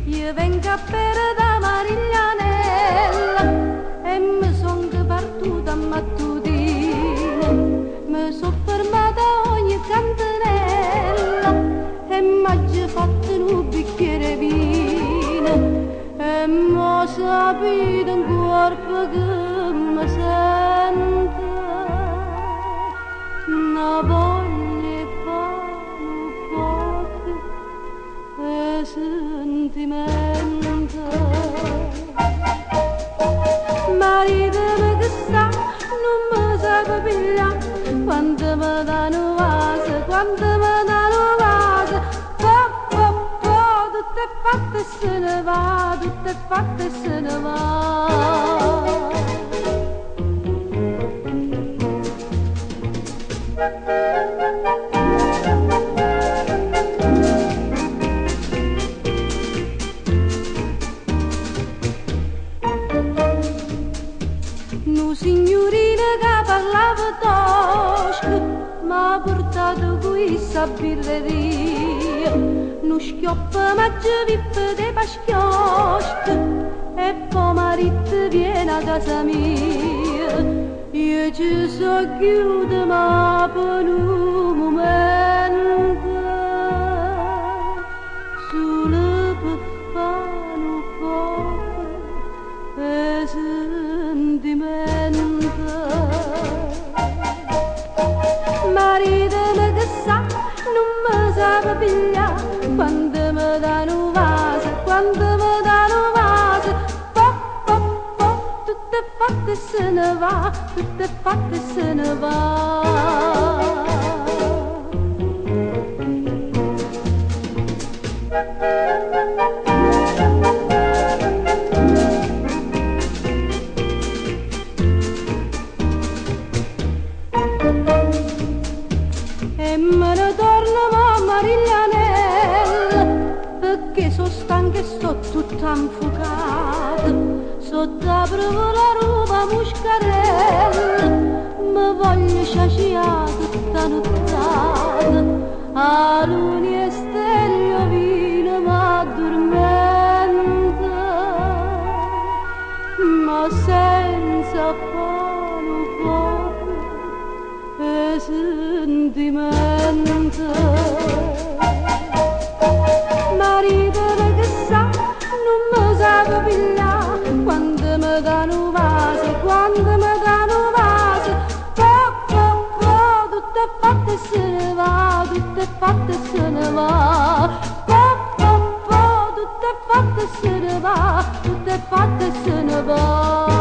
Io vengo a bere da Mariglianella e mi son partita a mattutina, mi son fermata a ogni cantinella e m'ho fatto un bicchiere vino e m'ho sapito un corpo che mi sente una voglia e fanno poco e sentimento. Maritami che sa, non mi sa pigliare, quando mi danno vase, quando mi danno vase, tutto è fatto e se ne va, tutto è fatto e se ne va. Nu signorina che parlava tosco m'ha portato questa birreria, nu schioppo m'ha vippo dei paschioschi e poi marito viene a casa mia. Io ci so chiude ma per un momento solo per fare un po' e sentimento. Maritami che sa, non mi sa pigliare, quando mi danno vase, quando mi danno vase, tutto è fatto e se ne va, tutto è fatto e se ne va. E me ne torno a Mariglianella perché sono stanca e sto tutta infuocata, sotto la Roma Muscarella mi voglio sciaciare tutta nottata, a luni e stelle vino m'addormenta, ma senza fare un po' e sentimento. Maritami che sa, non mi sa pigliare, quando mi danno vase, quando mi danno vase, tutto è fatto e se ne va, tutto è fatto e se ne va, tutto è fatto e se ne va, tutto è fatto e se ne va.